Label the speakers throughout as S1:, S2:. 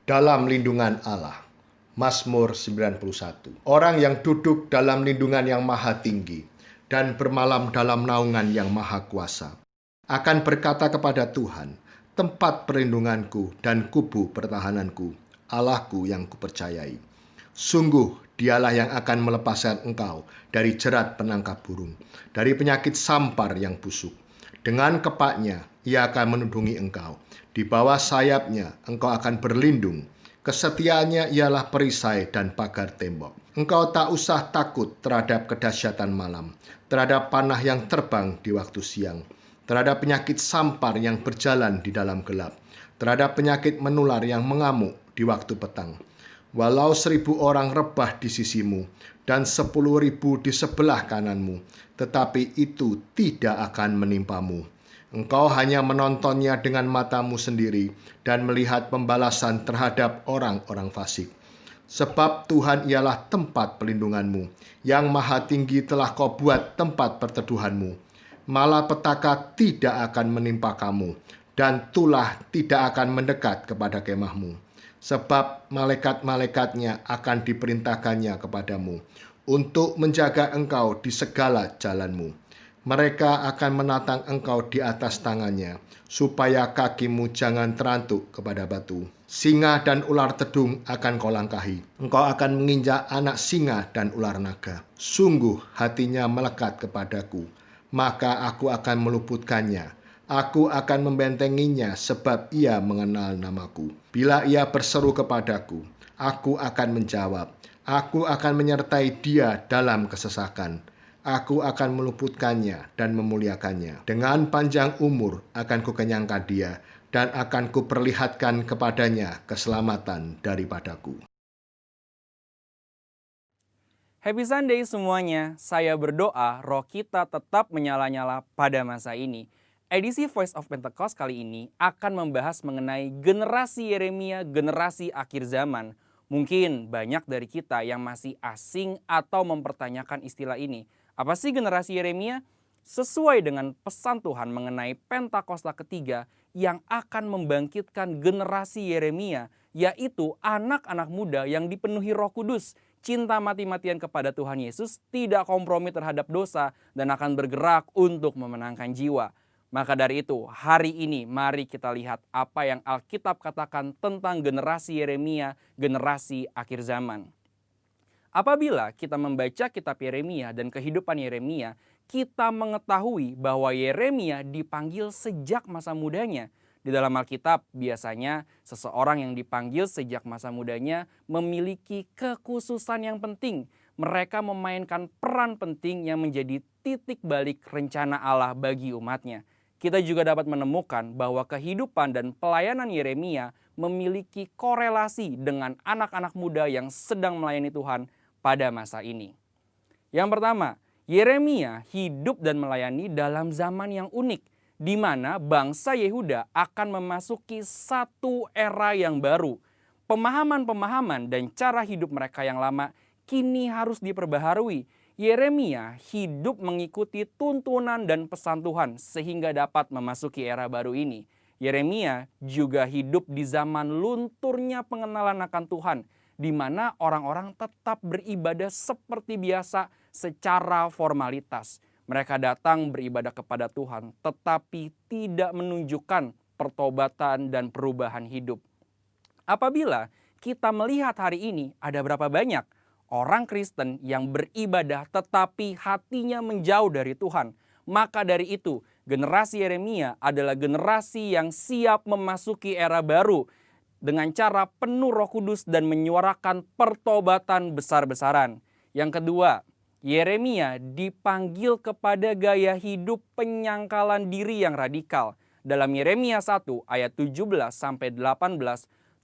S1: dalam lindungan Allah. Mazmur 91. Orang yang duduk dalam lindungan yang maha tinggi dan bermalam dalam naungan yang maha kuasa akan berkata kepada Tuhan, tempat perlindunganku dan kubu pertahananku, Allahku yang kupercayai. Sungguh dialah yang akan melepaskan engkau dari jerat penangkap burung, dari penyakit sampar yang busuk. Dengan kepaknya ia akan menundungi engkau, di bawah sayapnya engkau akan berlindung. Kesetiaannya ialah perisai dan pagar tembok. Engkau tak usah takut terhadap kedahsyatan malam, terhadap panah yang terbang di waktu siang, terhadap penyakit sampar yang berjalan di dalam gelap, terhadap penyakit menular yang mengamuk di waktu petang. Walau 1.000 orang rebah di sisimu dan 10.000 di sebelah kananmu, tetapi itu tidak akan menimpamu. Engkau hanya menontonnya dengan matamu sendiri dan melihat pembalasan terhadap orang-orang fasik. Sebab Tuhan ialah tempat pelindunganmu, yang maha tinggi telah kau buat tempat perteduhanmu. Malapetaka tidak akan menimpa kamu, dan tulah tidak akan mendekat kepada kemahmu. Sebab malaikat-malaikatnya akan diperintahkannya kepadamu, untuk menjaga engkau di segala jalanmu. Mereka akan menatang engkau di atas tangannya, supaya kakimu jangan terantuk kepada batu. Singa dan ular tedung akan kau langkahi. Engkau akan menginjak anak singa dan ular naga. Sungguh hatinya melekat kepadaku, maka aku akan meluputkannya. Aku akan membentenginya sebab ia mengenal namaku. Bila ia berseru kepadaku, aku akan menjawab. Aku akan menyertai dia dalam kesesakan. Aku akan meluputkannya dan memuliakannya. Dengan panjang umur akan kukenyangkan dia, dan akan kuperlihatkan kepadanya keselamatan daripadaku.
S2: Happy Sunday semuanya, saya berdoa roh kita tetap menyala-nyala pada masa ini. Edisi Voice of Pentecost kali ini akan membahas mengenai generasi Yeremia, generasi akhir zaman. Mungkin banyak dari kita yang masih asing atau mempertanyakan istilah ini. Apa sih generasi Yeremia? Sesuai dengan pesan Tuhan mengenai Pentakosta ketiga yang akan membangkitkan generasi Yeremia, yaitu anak-anak muda yang dipenuhi Roh Kudus, cinta mati-matian kepada Tuhan Yesus, tidak kompromi terhadap dosa, dan akan bergerak untuk memenangkan jiwa. Maka dari itu, hari ini mari kita lihat apa yang Alkitab katakan tentang generasi Yeremia, generasi akhir zaman. Apabila kita membaca kitab Yeremia dan kehidupan Yeremia, kita mengetahui bahwa Yeremia dipanggil sejak masa mudanya. Di dalam Alkitab biasanya seseorang yang dipanggil sejak masa mudanya memiliki kekhususan yang penting. Mereka memainkan peran penting yang menjadi titik balik rencana Allah bagi umatnya. Kita juga dapat menemukan bahwa kehidupan dan pelayanan Yeremia memiliki korelasi dengan anak-anak muda yang sedang melayani Tuhan pada masa ini. Yang pertama, Yeremia hidup dan melayani dalam zaman yang unik, di mana bangsa Yehuda akan memasuki satu era yang baru. Pemahaman-pemahaman dan cara hidup mereka yang lama kini harus diperbaharui. Yeremia hidup mengikuti tuntunan dan pesan Tuhan sehingga dapat memasuki era baru ini. Yeremia juga hidup di zaman lunturnya pengenalan akan Tuhan, di mana orang-orang tetap beribadah seperti biasa secara formalitas. Mereka datang beribadah kepada Tuhan, tetapi tidak menunjukkan pertobatan dan perubahan hidup. Apabila kita melihat hari ini, ada berapa banyak orang Kristen yang beribadah tetapi hatinya menjauh dari Tuhan. Maka dari itu, generasi Yeremia adalah generasi yang siap memasuki era baru dengan cara penuh Roh Kudus dan menyuarakan pertobatan besar-besaran. Yang kedua, Yeremia dipanggil kepada gaya hidup penyangkalan diri yang radikal. Dalam Yeremia 1 ayat 17 sampai 18,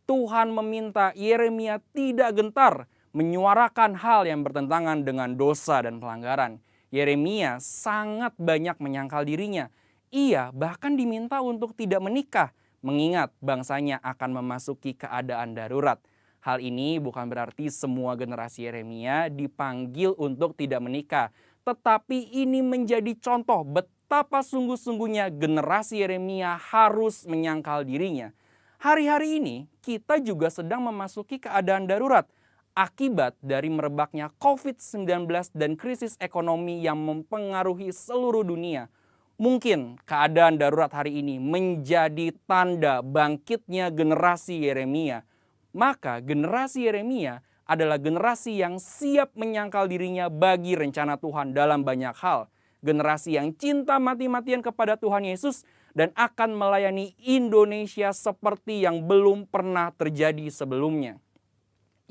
S2: Tuhan meminta Yeremia tidak gentar menyuarakan hal yang bertentangan dengan dosa dan pelanggaran. Yeremia sangat banyak menyangkal dirinya. Ia bahkan diminta untuk tidak menikah, mengingat bangsanya akan memasuki keadaan darurat. Hal ini bukan berarti semua generasi Yeremia dipanggil untuk tidak menikah, tetapi ini menjadi contoh betapa sungguh-sungguhnya generasi Yeremia harus menyangkal dirinya. Hari-hari ini kita juga sedang memasuki keadaan darurat akibat dari merebaknya COVID-19 dan krisis ekonomi yang mempengaruhi seluruh dunia. Mungkin keadaan darurat hari ini menjadi tanda bangkitnya generasi Yeremia. Maka generasi Yeremia adalah generasi yang siap menyangkal dirinya bagi rencana Tuhan dalam banyak hal. Generasi yang cinta mati-matian kepada Tuhan Yesus dan akan melayani Indonesia seperti yang belum pernah terjadi sebelumnya.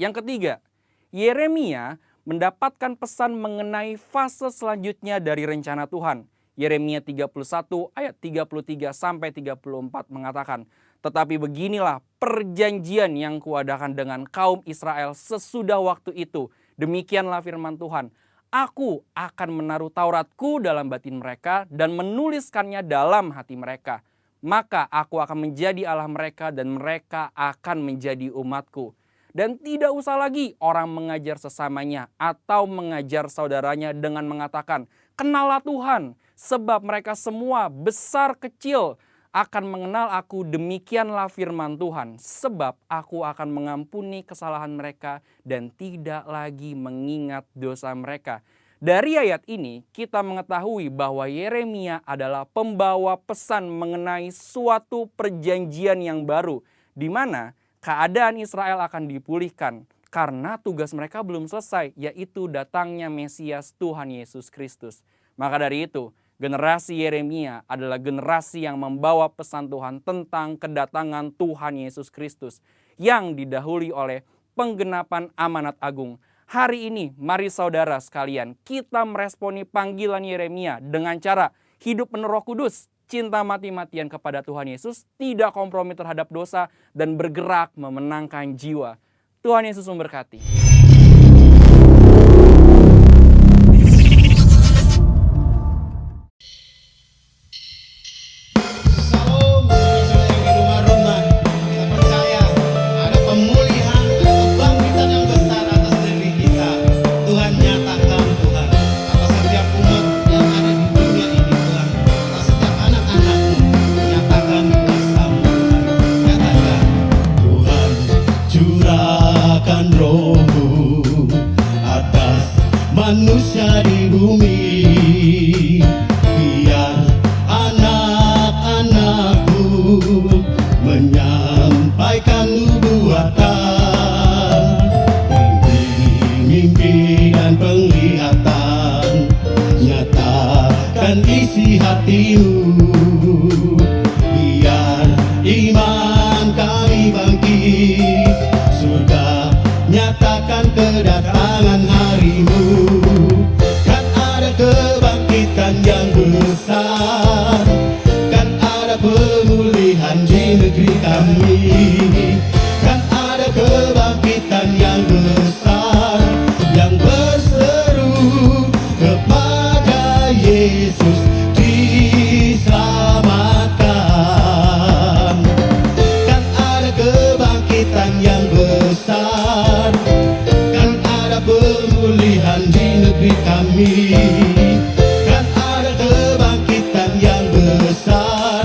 S2: Yang ketiga, Yeremia mendapatkan pesan mengenai fase selanjutnya dari rencana Tuhan. Yeremia 31 ayat 33 sampai 34 mengatakan, "Tetapi beginilah perjanjian yang kuadakan dengan kaum Israel sesudah waktu itu. Demikianlah firman Tuhan. Aku akan menaruh Tauratku dalam batin mereka dan menuliskannya dalam hati mereka. Maka aku akan menjadi Allah mereka dan mereka akan menjadi umatku. Dan tidak usah lagi orang mengajar sesamanya atau mengajar saudaranya dengan mengatakan, 'Kenallah Tuhan,' sebab mereka semua besar kecil akan mengenal aku, demikianlah firman Tuhan. Sebab aku akan mengampuni kesalahan mereka dan tidak lagi mengingat dosa mereka." Dari ayat ini kita mengetahui bahwa Yeremia adalah pembawa pesan mengenai suatu perjanjian yang baru, di mana keadaan Israel akan dipulihkan karena tugas mereka belum selesai, yaitu datangnya Mesias Tuhan Yesus Kristus. Maka dari itu, generasi Yeremia adalah generasi yang membawa pesan Tuhan tentang kedatangan Tuhan Yesus Kristus yang didahului oleh penggenapan amanat agung. Hari ini, mari saudara sekalian, kita meresponi panggilan Yeremia dengan cara hidup penuh Roh Kudus, cinta mati-matian kepada Tuhan Yesus, tidak kompromi terhadap dosa, dan bergerak memenangkan jiwa. Tuhan Yesus memberkati.
S3: Manusia di bumi, biar anak-anakku menyampaikan nubuatan, mimpi dan penglihatan, nyatakan isi hatimu, biar iman kami bangkit, surga nyatakan kedatangan harimu. Kan ada kebangkitan yang besar, kan ada pemulihan di negeri kami, kan ada kebangkitan yang besar, yang berseru kepada Yesus diselamatkan. Kan ada kebangkitan yang besar, kan ada pemulihan di negeri kami, kan ada kebangkitan yang besar,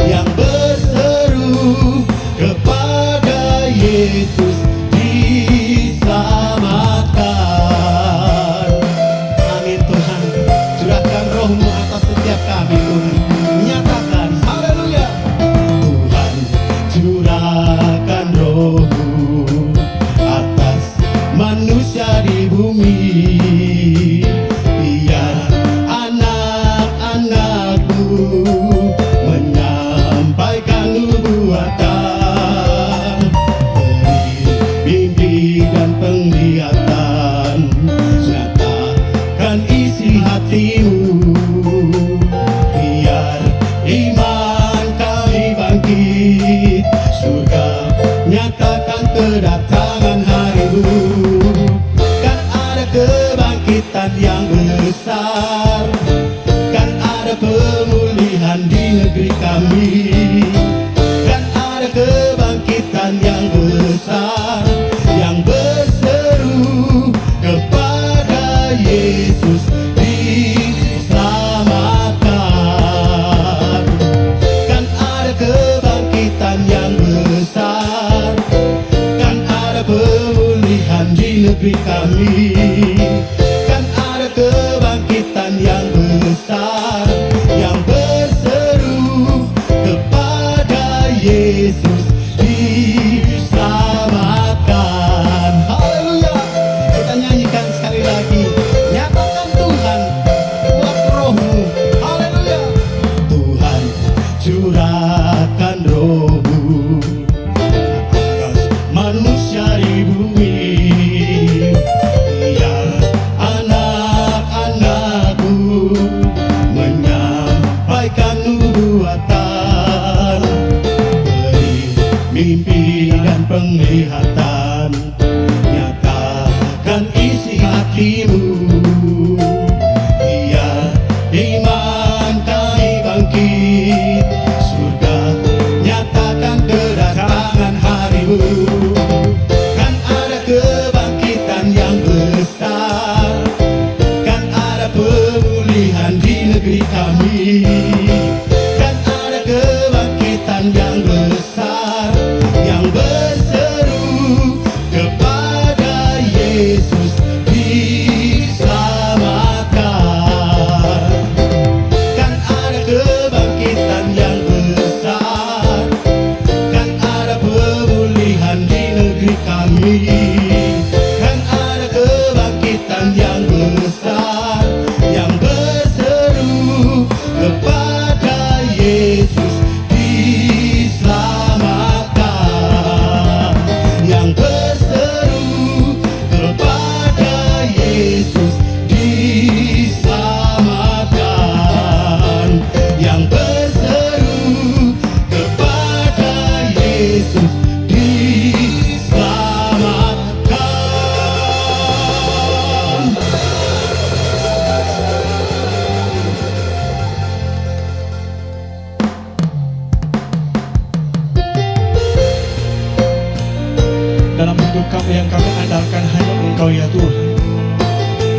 S3: yang berseru kepada Yesus diselamatkan. Amin Tuhan, curahkan roh-Mu atas setiap kami Tuhan, nyatakan haleluya. Tuhan curahkan roh-Mu atas manusia di bumi, biar anak-anakku menyampaikan nubuatan, beri mimpi dan penglihatan, nyatakan isi hatimu, biar iman kami bangkit, surga nyatakan kedatangan harimu. Kan ada kebangkitan yang besar, kan ada pemulihan kekuatan, beri mimpi dan penglihatan, nyatakan isi hatimu, biar iman kami bangkit, surga nyatakan kedatangan harimu. Kan ada kebangkitan yang besar, kan ada pemulihan di negeri kami, kan ada kebangkitan yang besar, yang berseru kepada Yesus diselamatkan. Kan ada kebangkitan yang besar, kan ada pemulihan di negeri kami, kan ada kebangkitan yang besar, yang berseru kepada Yesus diselamatkan, yang berseru kepada Yesus diselamatkan, yang berseru kepada Yesus diselamatkan.
S4: Dalam hidup kami yang kami andalkan hanya Engkau ya Tuhan.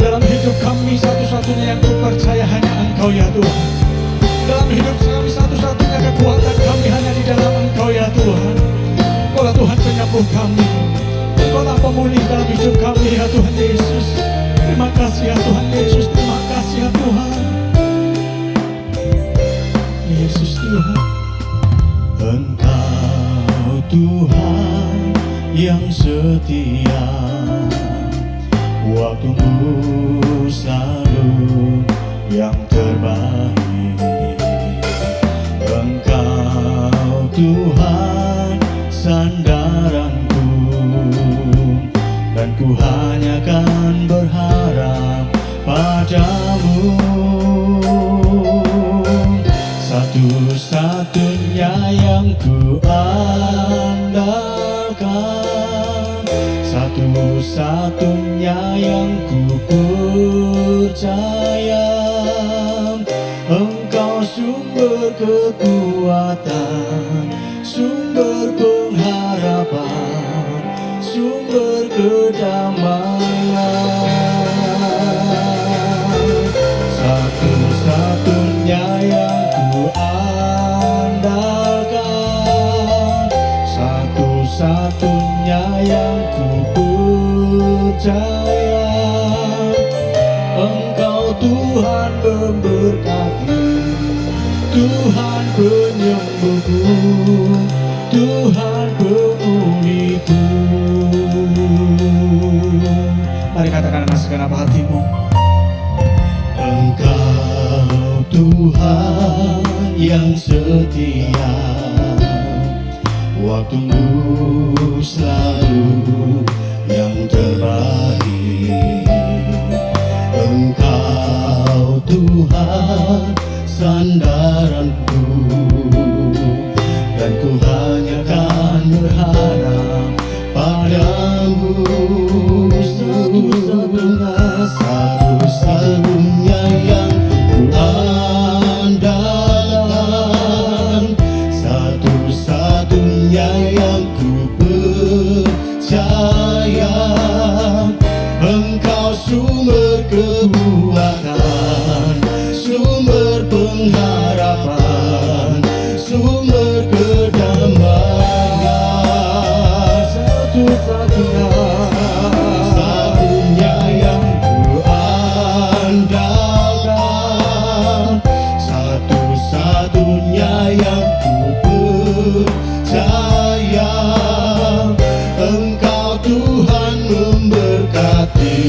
S4: Dalam hidup kami satu-satunya yang kupercaya hanya Engkau ya Tuhan. Dalam hidup kami satu-satunya kekuatan kami hanya di dalam Engkau ya Tuhan. Engkaulah Tuhan penyembuh kami, Engkaulah pemulih dalam hidup kami ya Tuhan Yesus. Terima kasih ya Tuhan Yesus, terima kasih ya Tuhan Yesus Tuhan.
S3: Engkau Tuhan yang setia, waktumu selalu yang terbaik. Engkau Tuhan sandaranku, dan ku hanya kan berharap padamu. Satu-satunya yang ku andalkan, satu-satunya yang ku percaya. Engkau sumber kekuatan, sumber pengharapan, sumber kedamaian. Satu-satunya yang ku andalkan, satu-satunya yang ku percaya. Engkau Tuhan memberkati, Tuhan penyembuhku, Tuhan pemulihku.
S4: Mari katakan dengan segenap hatimu.
S3: Engkau Tuhan yang setia, waktumu selalu yang terbaik. Engkau Tuhan sandaranku, dan ku hanya kan berharap padamu. Satu-satunya yang ku andalkan, satu-satunya yang ku percaya. Engkau sumber kekuatan, sumber pengharapan, sumber kedamaian. Satu-satunya yang ku andalkan, satu-satunya yang ku percaya. Engkau Tuhan memberkati,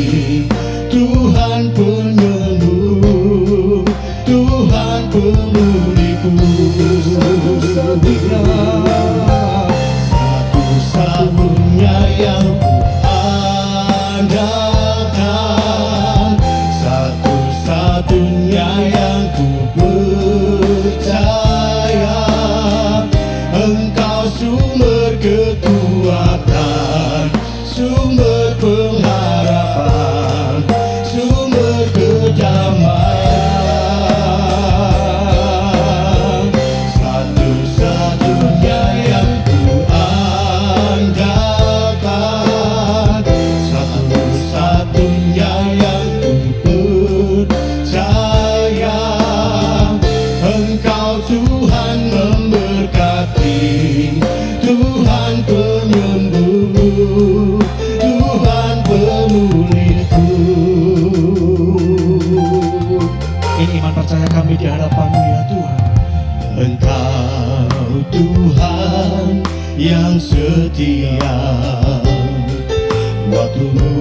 S3: Tuhan penyembuh, Tuhan pemulihku. Satu-satunya yang ku andalkan, satu-satunya yang ku percaya.
S4: percaya kami di hadapan-Mu ya Tuhan.
S3: Engkau Tuhan yang setia, waktu-Mu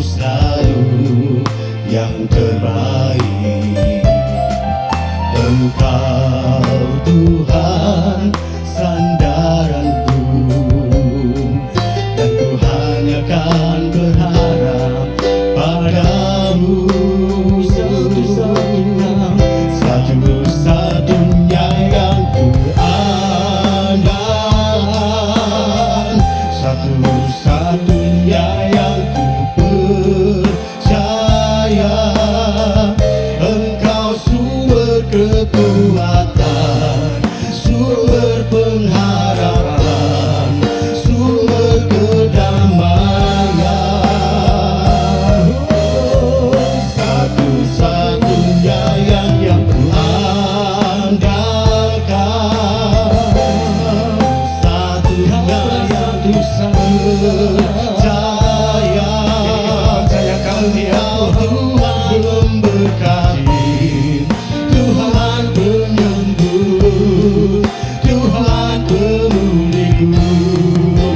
S3: selalu yang terbaik. Engkau Tuhan sandaranku, dan ku hanya akan berharap padamu. Satu-satunya yang ku andalkan, satu-satunya yang ku percaya. Engkau sumber kekuatan, sumber pengharapan, sumber kedamaian. Satu-satunya yang ku andalkan, satunya yang ku percaya. Engkau Tuhan memberkati, Tuhan penyembuh, Tuhan pemuliku.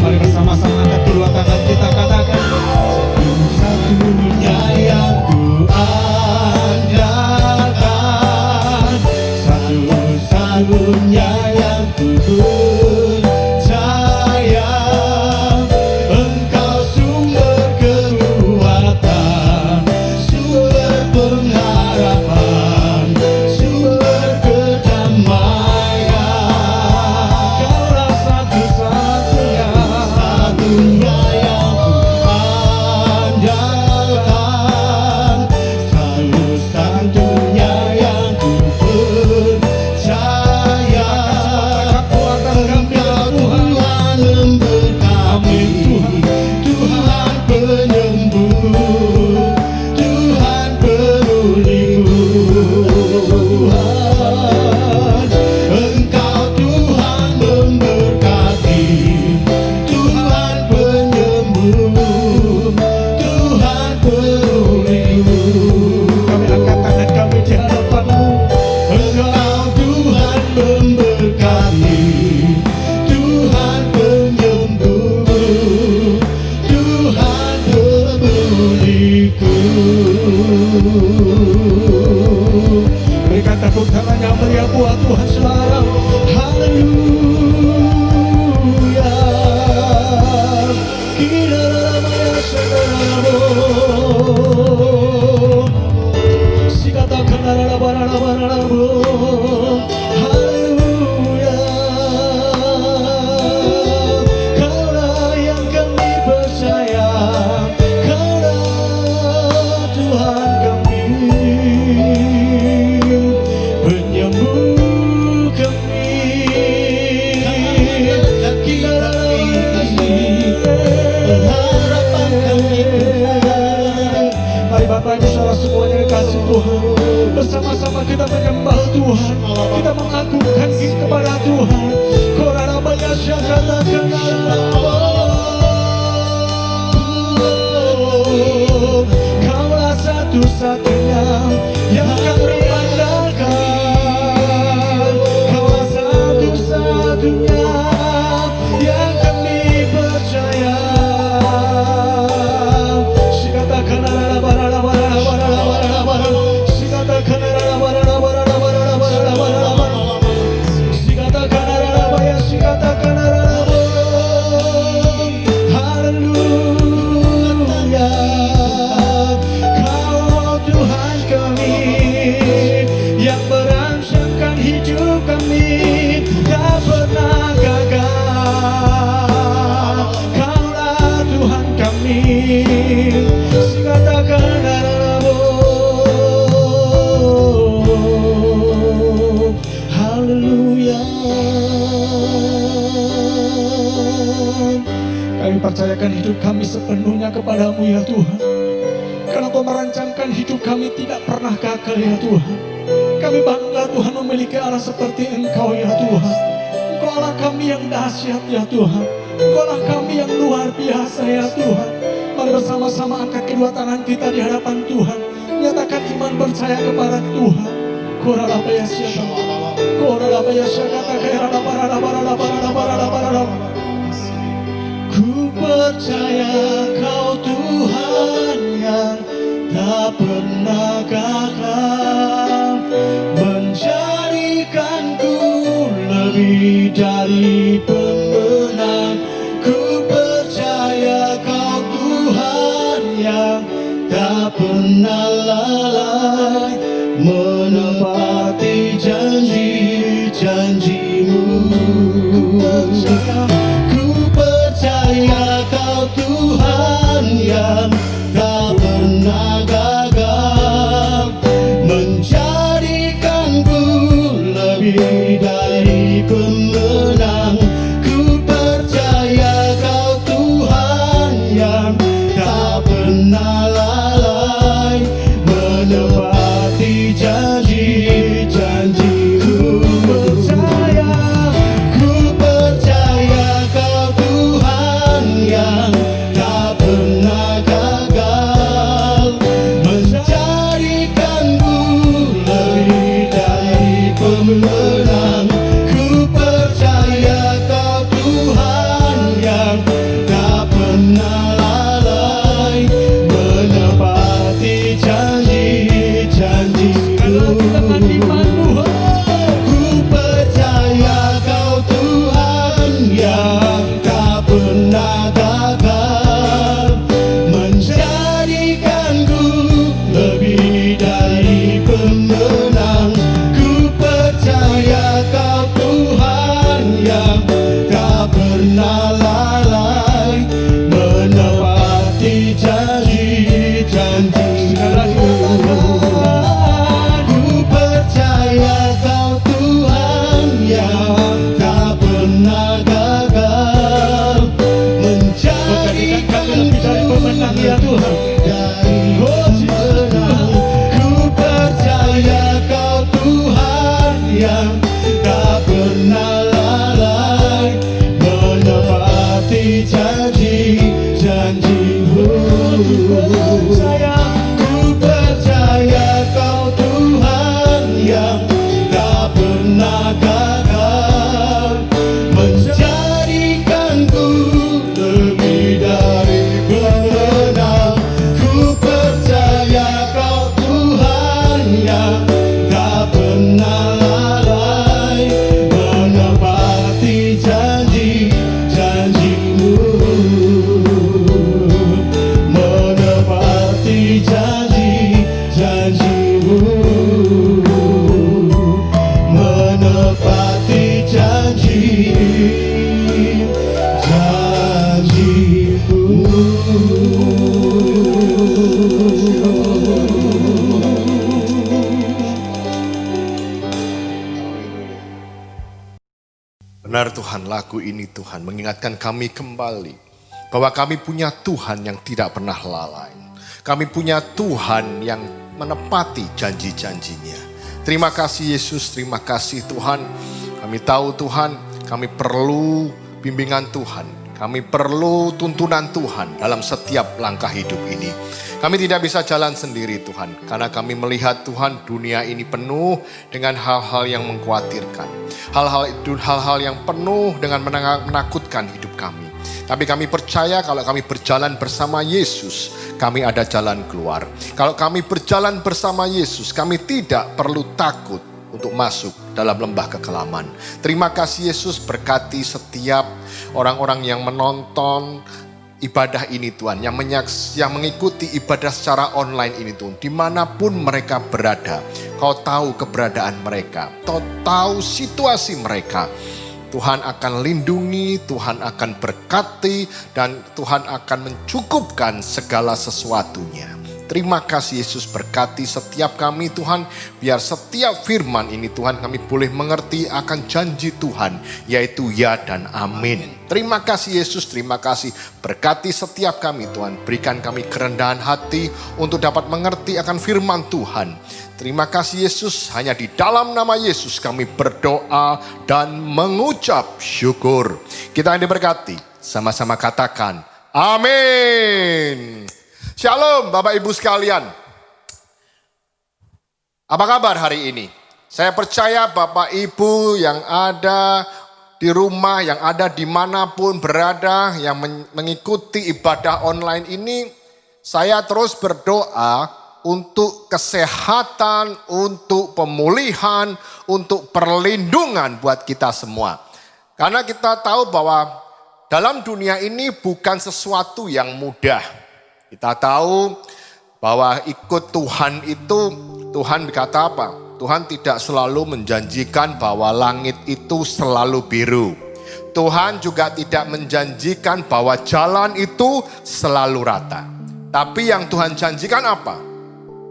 S4: Mari bersama-sama angkat kedua tangan kita katakan,
S3: Satu-satunya yang ku andalkan, satu-satunya yang ku percaya. Engkau sumber kekuatan, sumber pengharapan, sumber kedamaian.
S4: Kaulah satu-satunya,
S3: Satunya yang ku andalkan, satu-satunya yang ku percaya. Engkau Tuhan memberkati, Tuhan penyembuh, Tuhan pemuliku. Tuhan, Engkau Tuhan memberkati, Tuhan penyembuh, Tuhan pemuliku.
S4: kami angkat tangan kami di hadapan-Mu.
S3: Engkau Tuhan memberkati, Tuhan penyembuh, Tuhan pemuliku.
S4: Berikan tepuk tangan yang meriah buat Tuhan saudara. Haleluya. Kiranya saudara, si katakan barara-barara-barara-bo. Haleluya. Kaulah yang kami percaya, Kaulah Tuhan kami, penyembuh kami.
S3: Pengharapan kami.
S4: Mari Bapak Ibu saudara semuanya dikasih Tuhan, bersama-sama kita menyembah Tuhan, kita mengagungkan diri kepada Tuhan. Korana banyak katakan Kaulah satu-satunya yang kami andalkan, Kaulah satu-satunya yang kami percaya. Si katakan barara-barara-barara-barara-barara, si katakan barara-barara-barara-barara-barara, si katakan barara-barara, si katakan barara-barara. Haleluya. Kau Tuhan kami yang merangsangkan hidup kami, tak pernah gagal. Kaulah Tuhan kami, si katakan haleluya. Kami percayakan hidup kami sepenuhnya kepadamu ya Tuhan, karena Kau merancangkan hidup kami tidak pernah gagal ya Tuhan. Kami bangga Tuhan memiliki Allah seperti Engkau ya Tuhan. Engkau Allah kami yang dahsyat ya Tuhan, Engkau Allah kami yang luar biasa ya Tuhan. Mari bersama-sama angkat kedua tangan kita di hadapan Tuhan, nyatakan iman percaya kepada Tuhan.
S3: Ku percaya Kau Tuhan yang tak pernah gagal, menjadikanku lebih dari pemenang. Ku percaya Kau Tuhan yang tak pernah lalai, menepati janji-janji-Mu. Ku percaya Kau Tuhan yang tak pernah gagal, menjadikanku lebih dari pemenang. Ku percaya Kau Tuhan yang tak pernah lalai, menepati janji-janji-Mu. Ku percaya Kau Tuhan yang tak pernah gagal, menjadikanku lebih dari pemenang. Ku percaya Kau Tuhan yang tak pernah lalai, menepati janji-janji-Mu. Ku percaya Kau Tuhan yang tak pernah gagal, menjadikanku lebih dari pemenang. Ku percaya Kau Tuhan yang tak pernah lalai, menepati janji-janji-Mu. Ku percaya Kau Tuhan yang tak pernah gagal, menjadikan lebih dari pemenang, ya Tuhan. Ku percaya Kau Tuhan yang tak pernah lalai, menepati janji-janji-Mu. Ku percaya Kau Tuhan yang tak pernah gagal, menjadikanku lebih dari pemenang. Ku percaya Kau Tuhan yang tak pernah lalai, menepati janji-janji-Mu. Menepati janji-janji-Mu. Menepati
S1: Benar Tuhan, lagu ini Tuhan mengingatkan kami kembali bahwa kami punya Tuhan yang tidak pernah lalai. Kami punya Tuhan yang menepati janji-janjinya. Terima kasih Yesus, terima kasih Tuhan. Kami tahu Tuhan, kami perlu bimbingan Tuhan. Kami perlu tuntunan Tuhan dalam setiap langkah hidup ini. Kami tidak bisa jalan sendiri Tuhan, karena kami melihat Tuhan dunia ini penuh dengan hal-hal yang mengkhawatirkan. Hal-hal yang penuh dengan menakutkan hidup kami. Tapi kami percaya kalau kami berjalan bersama Yesus, kami ada jalan keluar. Kalau kami berjalan bersama Yesus, kami tidak perlu takut untuk masuk dalam lembah kekelaman. Terima kasih Yesus, berkati setiap orang-orang yang menonton ibadah ini Tuhan, yang mengikuti ibadah secara online ini Tuhan, dimanapun mereka berada. Kau tahu keberadaan mereka, Kau tahu situasi mereka. Tuhan akan lindungi, Tuhan akan berkati, dan Tuhan akan mencukupkan segala sesuatunya. Terima kasih Yesus, berkati setiap kami Tuhan, biar setiap firman ini Tuhan kami boleh mengerti akan janji Tuhan, yaitu ya dan amin. Terima kasih Yesus, terima kasih, berkati setiap kami Tuhan, berikan kami kerendahan hati untuk dapat mengerti akan firman Tuhan. Terima kasih Yesus, hanya di dalam nama Yesus kami berdoa dan mengucap syukur. Kita yang diberkati, sama-sama katakan amin. Shalom Bapak Ibu sekalian. Apa kabar hari ini? Saya percaya Bapak Ibu yang ada di rumah, yang ada dimanapun berada, yang mengikuti ibadah online ini, saya terus berdoa untuk kesehatan, untuk pemulihan, untuk perlindungan buat kita semua. Karena kita tahu bahwa dalam dunia ini bukan sesuatu yang mudah. Kita tahu bahwa ikut Tuhan itu, Tuhan berkata apa? Tuhan tidak selalu menjanjikan bahwa langit itu selalu biru. Tuhan juga tidak menjanjikan bahwa jalan itu selalu rata. Tapi yang Tuhan janjikan apa?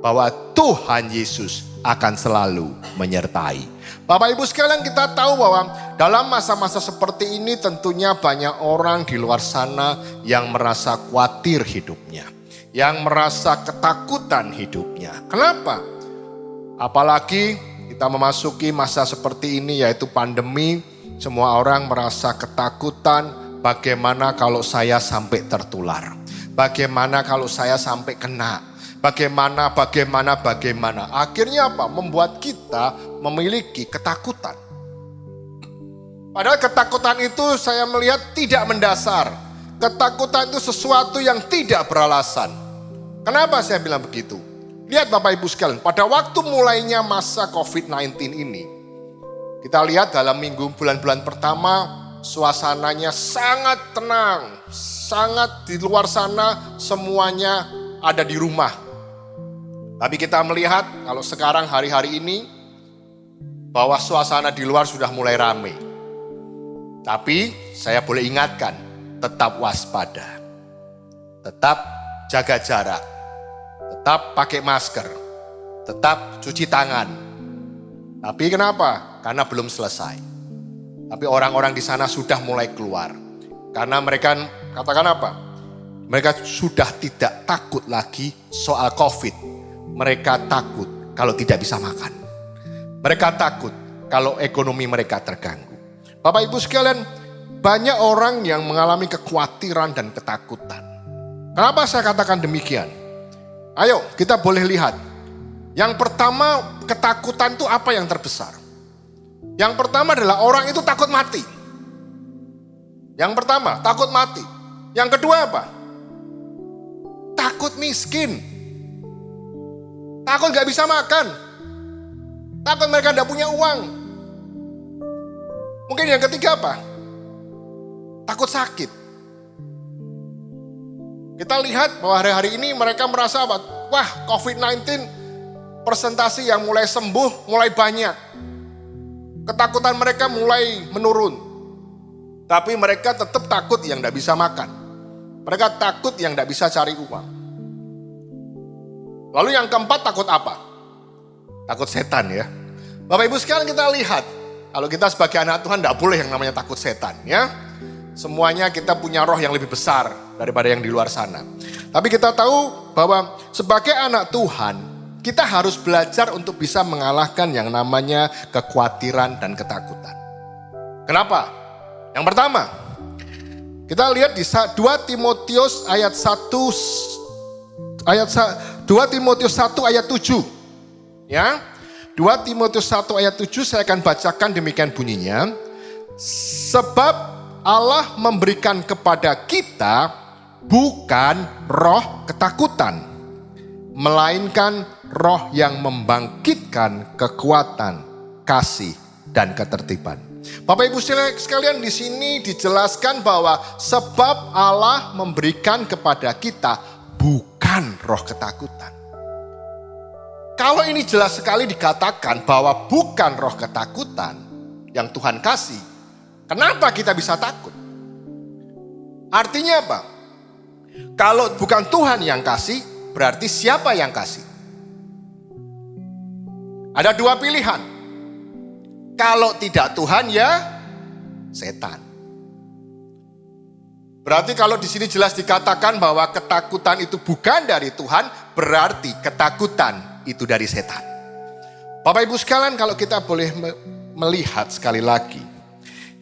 S1: Bahwa Tuhan Yesus akan selalu menyertai. Bapak Ibu sekalian, kita tahu bahwa dalam masa-masa seperti ini tentunya banyak orang di luar sana yang merasa khawatir hidupnya. Yang merasa ketakutan hidupnya. Kenapa? Apalagi kita memasuki masa seperti ini yaitu pandemi, semua orang merasa ketakutan bagaimana kalau saya sampai tertular. Bagaimana kalau saya sampai kena. Bagaimana. Akhirnya apa? Membuat kita memiliki ketakutan. Padahal ketakutan itu saya melihat tidak mendasar. Ketakutan itu sesuatu yang tidak beralasan. Kenapa saya bilang begitu? Lihat Bapak Ibu sekalian, pada waktu mulainya masa COVID-19 ini, kita lihat dalam bulan-bulan pertama, suasananya sangat tenang, sangat di luar sana semuanya ada di rumah. Tapi kita melihat kalau sekarang hari-hari ini, bahwa suasana di luar sudah mulai ramai. Tapi saya boleh ingatkan, tetap waspada, tetap jaga jarak. Tetap pakai masker, tetap cuci tangan. Tapi kenapa? Karena belum selesai. Tapi orang-orang di sana sudah mulai keluar. Karena mereka katakan apa? Mereka sudah tidak takut lagi soal COVID. Mereka takut kalau tidak bisa makan. Mereka takut kalau ekonomi mereka terganggu. Bapak Ibu sekalian, banyak orang yang mengalami kekhawatiran dan ketakutan. Kenapa saya katakan demikian? Ayo kita boleh lihat. Yang pertama, ketakutan itu apa yang terbesar? Yang pertama adalah orang itu takut mati. Yang pertama, takut mati. Yang kedua apa? Takut miskin. Takut gak bisa makan. Takut mereka gak punya uang. Mungkin yang ketiga apa? Takut sakit. Kita lihat bahwa hari-hari ini mereka merasa apa? Wah, COVID-19 persentase yang mulai sembuh mulai banyak. Ketakutan mereka mulai menurun. Tapi mereka tetap takut yang tidak bisa makan. Mereka takut yang tidak bisa cari uang. Lalu yang keempat takut apa? Takut setan ya. Bapak Ibu sekalian kita lihat. Kalau kita sebagai anak Tuhan tidak boleh yang namanya takut setan ya. Semuanya kita punya roh yang lebih besar daripada yang di luar sana. Tapi kita tahu bahwa sebagai anak Tuhan, kita harus belajar untuk bisa mengalahkan yang namanya kekhawatiran dan ketakutan. Kenapa? Yang pertama, kita lihat di 2 Timotius ayat 1 ayat 7. Ya. 2 Timotius 1 ayat 7 saya akan bacakan demikian bunyinya. Sebab Allah memberikan kepada kita bukan roh ketakutan, melainkan roh yang membangkitkan kekuatan, kasih, dan ketertiban. Bapak Ibu sekalian, di sini dijelaskan bahwa sebab Allah memberikan kepada kita bukan roh ketakutan. Kalau ini jelas sekali dikatakan bahwa bukan roh ketakutan yang Tuhan kasih, kenapa kita bisa takut? Artinya apa? Kalau bukan Tuhan yang kasih, berarti siapa yang kasih? Ada 2 pilihan. Kalau tidak Tuhan ya setan. Berarti kalau di sini jelas dikatakan bahwa ketakutan itu bukan dari Tuhan, berarti ketakutan itu dari setan. Bapak Ibu sekalian, kalau kita boleh melihat sekali lagi,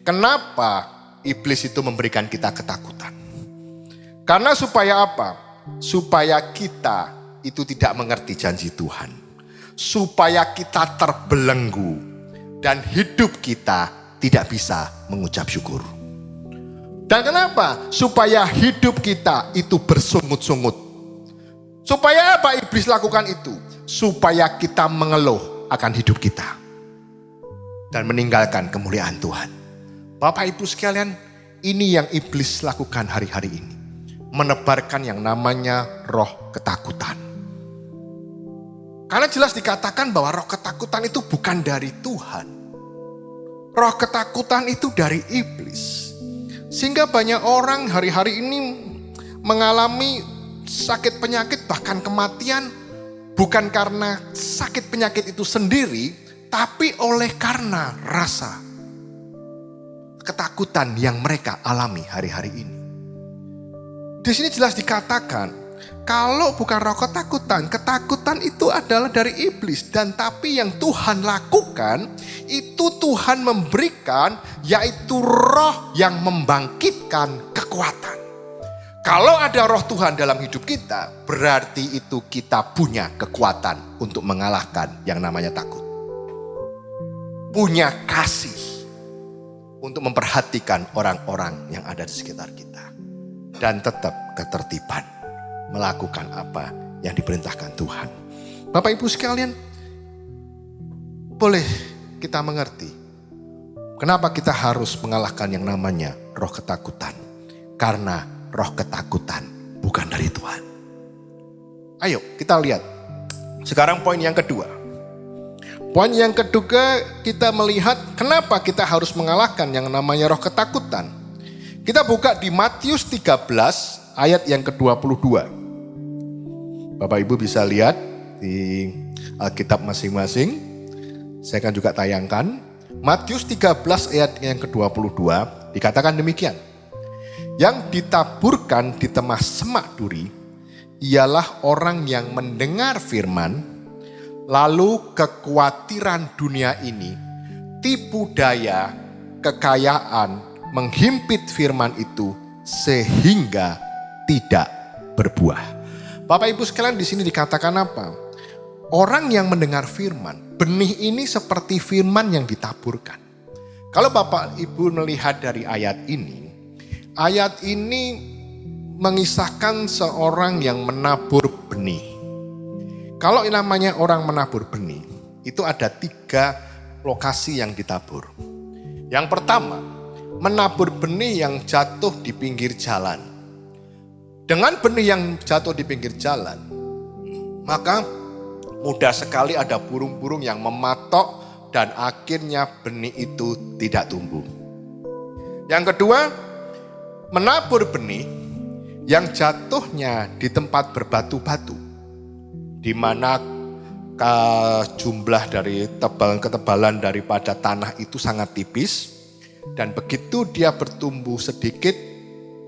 S1: kenapa iblis itu memberikan kita ketakutan? Karena supaya apa? Supaya kita itu tidak mengerti janji Tuhan. supaya kita terbelenggu dan hidup kita tidak bisa mengucap syukur. Dan kenapa? Supaya hidup kita itu bersungut-sungut. Supaya apa iblis lakukan itu? Supaya kita mengeluh akan hidup kita dan meninggalkan kemuliaan Tuhan. Bapak Ibu sekalian, ini yang iblis lakukan hari-hari ini. Menebarkan yang namanya roh ketakutan. Karena jelas dikatakan bahwa roh ketakutan itu bukan dari Tuhan. Roh ketakutan itu dari iblis. Sehingga banyak orang hari-hari ini mengalami sakit penyakit bahkan kematian. Bukan karena sakit penyakit itu sendiri, tapi oleh karena rasa ketakutan yang mereka alami hari-hari ini. Di sini jelas dikatakan, kalau bukan roh ketakutan, ketakutan itu adalah dari iblis. Dan tapi yang Tuhan lakukan, itu Tuhan memberikan, yaitu roh yang membangkitkan kekuatan. Kalau ada roh Tuhan dalam hidup kita, berarti itu kita punya kekuatan untuk mengalahkan yang namanya takut. Punya kasih untuk memperhatikan orang-orang yang ada di sekitar kita. Dan tetap ketertiban melakukan apa yang diperintahkan Tuhan. Bapak Ibu sekalian, boleh kita mengerti kenapa kita harus mengalahkan yang namanya roh ketakutan. Karena roh ketakutan bukan dari Tuhan. Ayo kita lihat. Sekarang poin yang kedua. Poin yang kedua, kita melihat kenapa kita harus mengalahkan yang namanya roh ketakutan. Kita buka di Matius 13 ayat yang ke-22. Bapak Ibu bisa lihat di Alkitab masing-masing. Saya akan juga tayangkan. Matius 13 ayat yang ke-22 dikatakan demikian. Yang ditaburkan di tengah semak duri ialah orang yang mendengar firman, lalu kekhawatiran dunia ini, tipu daya, kekayaan, menghimpit firman itu sehingga tidak berbuah. Bapak Ibu sekalian, di sini dikatakan apa? Orang yang mendengar firman, benih ini seperti firman yang ditaburkan. Kalau Bapak Ibu melihat dari ayat ini mengisahkan seorang yang menabur benih. Kalau namanya orang menabur benih, itu ada 3 lokasi yang ditabur. Yang pertama, menabur benih yang jatuh di pinggir jalan. Dengan benih yang jatuh di pinggir jalan, maka mudah sekali ada burung-burung yang mematok dan akhirnya benih itu tidak tumbuh. Yang kedua, menabur benih yang jatuhnya di tempat berbatu-batu, di mana jumlah dari ketebalan daripada tanah itu sangat tipis. Dan begitu dia bertumbuh sedikit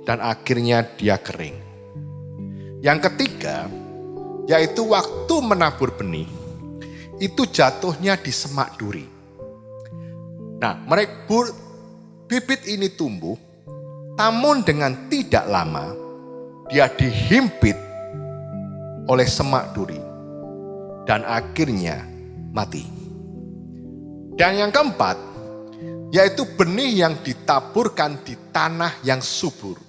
S1: dan akhirnya dia kering. Yang ketiga, yaitu waktu menabur benih, itu jatuhnya di semak duri. Nah, bibit ini tumbuh, namun dengan tidak lama, dia dihimpit oleh semak duri. Dan akhirnya mati. Dan yang keempat, yaitu benih yang ditaburkan di tanah yang subur.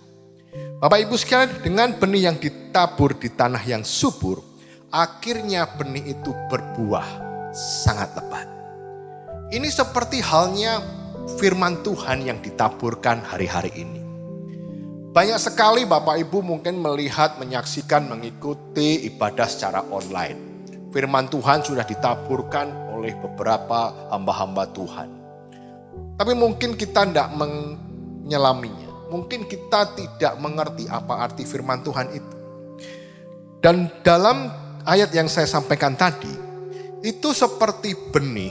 S1: Bapak Ibu sekalian, dengan benih yang ditabur di tanah yang subur, akhirnya benih itu berbuah sangat lebat. Ini seperti halnya firman Tuhan yang ditaburkan hari-hari ini. Banyak sekali Bapak Ibu mungkin melihat, menyaksikan, mengikuti ibadah secara online. Firman Tuhan sudah ditaburkan oleh beberapa hamba-hamba Tuhan. Tapi mungkin kita tidak menyelaminya. Mungkin kita tidak mengerti apa arti firman Tuhan itu. Dan dalam ayat yang saya sampaikan tadi, itu seperti benih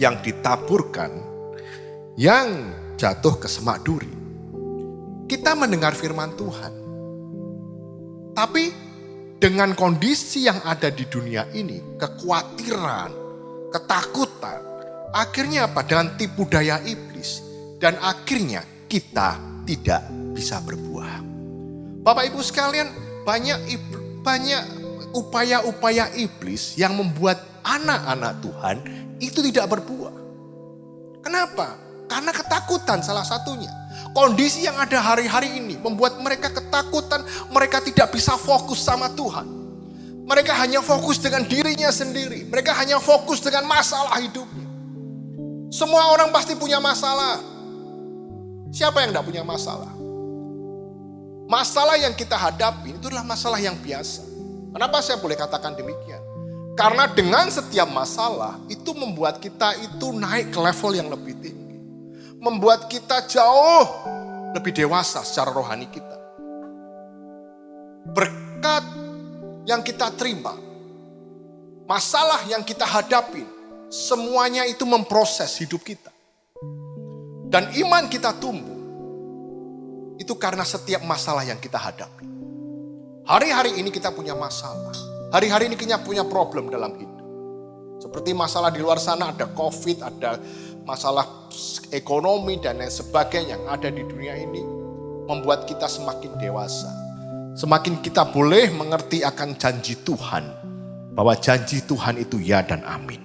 S1: yang ditaburkan, yang jatuh ke semak duri. Kita mendengar firman Tuhan. Tapi dengan kondisi yang ada di dunia ini, kekhawatiran, ketakutan, akhirnya apa? Dengan tipu daya iblis. Dan akhirnya kita tidak bisa berbuah. Bapak Ibu sekalian, banyak upaya-upaya iblis yang membuat anak-anak Tuhan itu tidak berbuah. Kenapa? Karena ketakutan salah satunya. Kondisi yang ada hari-hari ini membuat mereka ketakutan, mereka tidak bisa fokus sama Tuhan. Mereka hanya fokus dengan dirinya sendiri. Mereka hanya fokus dengan masalah hidupnya. Semua orang pasti punya masalah. Siapa yang tidak punya masalah? Masalah yang kita hadapi itu adalah masalah yang biasa. Kenapa saya boleh katakan demikian? Karena dengan setiap masalah itu membuat kita itu naik ke level yang lebih tinggi. Membuat kita jauh lebih dewasa secara rohani kita. Berkat yang kita terima, masalah yang kita hadapi, semuanya itu memproses hidup kita. Dan iman kita tumbuh, itu karena setiap masalah yang kita hadapi. Hari-hari ini kita punya masalah. Hari-hari ini kita punya problem dalam hidup. Seperti masalah di luar sana ada COVID, ada masalah ekonomi dan lain sebagainya yang ada di dunia ini. Membuat kita semakin dewasa. Semakin kita boleh mengerti akan janji Tuhan. Bahwa janji Tuhan itu ya dan amin.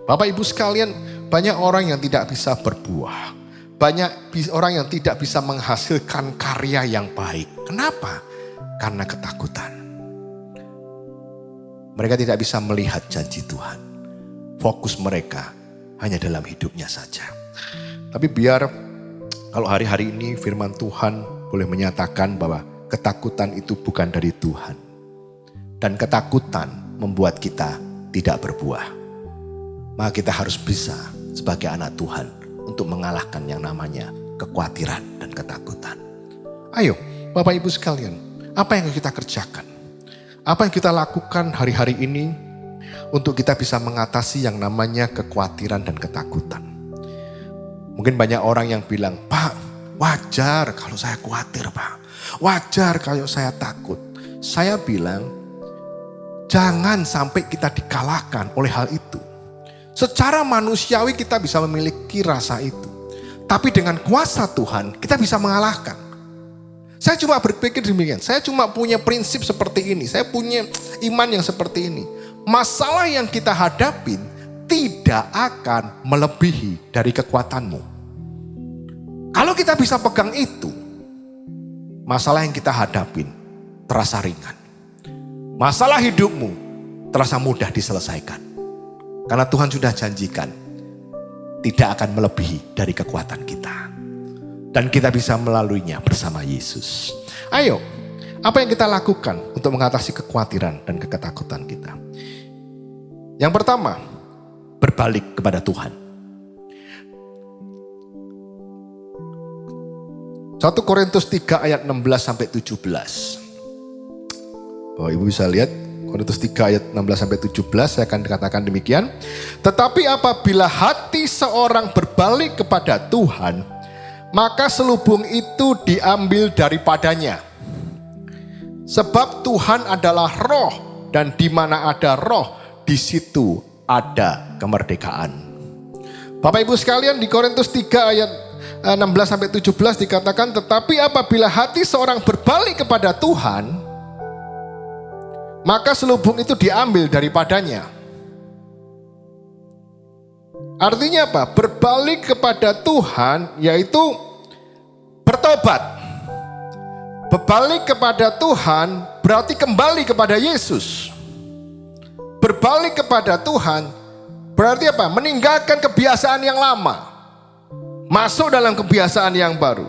S1: Bapak Ibu sekalian, banyak orang yang tidak bisa berbuah. Banyak orang yang tidak bisa menghasilkan karya yang baik. Kenapa? Karena ketakutan. Mereka tidak bisa melihat janji Tuhan. Fokus mereka hanya dalam hidupnya saja. Tapi biar kalau hari-hari ini firman Tuhan boleh menyatakan bahwa ketakutan itu bukan dari Tuhan. Dan ketakutan membuat kita tidak berbuah. Maka kita harus bisa sebagai anak Tuhan untuk mengalahkan yang namanya kekhawatiran dan ketakutan. Ayo Bapak Ibu sekalian, apa yang kita kerjakan? Apa yang kita lakukan hari-hari ini untuk kita bisa mengatasi yang namanya kekhawatiran dan ketakutan? Mungkin banyak orang yang bilang, Pak, wajar kalau saya khawatir, Pak. Wajar kalau saya takut. Saya bilang, jangan sampai kita dikalahkan oleh hal itu. Secara manusiawi kita bisa memiliki rasa itu. Tapi dengan kuasa Tuhan kita bisa mengalahkan. Saya cuma berpikir demikian. Saya cuma punya prinsip seperti ini. Saya punya iman yang seperti ini. Masalah yang kita hadapin tidak akan melebihi dari kekuatanmu. Kalau kita bisa pegang itu, masalah yang kita hadapin terasa ringan. Masalah hidupmu terasa mudah diselesaikan. Karena Tuhan sudah janjikan tidak akan melebihi dari kekuatan kita. Dan kita bisa melaluinya bersama Yesus. Ayo, apa yang kita lakukan untuk mengatasi kekhawatiran dan ketakutan kita? Yang pertama, berbalik kepada Tuhan. 1 Korintus 3 ayat 16-17. Oh, Ibu bisa lihat Korintus 3 ayat 16-17, saya akan katakan demikian. Tetapi apabila hati seorang berbalik kepada Tuhan, maka selubung itu diambil daripadanya. Sebab Tuhan adalah roh, dan di mana ada roh, di situ ada kemerdekaan. Bapak Ibu sekalian, di Korintus 3 ayat 16-17 dikatakan, tetapi apabila hati seorang berbalik kepada Tuhan, maka selubung itu diambil daripadanya. Artinya apa? Berbalik kepada Tuhan yaitu bertobat. Berbalik kepada Tuhan berarti kembali kepada Yesus. Berbalik kepada Tuhan berarti apa? Meninggalkan kebiasaan yang lama. Masuk dalam kebiasaan yang baru.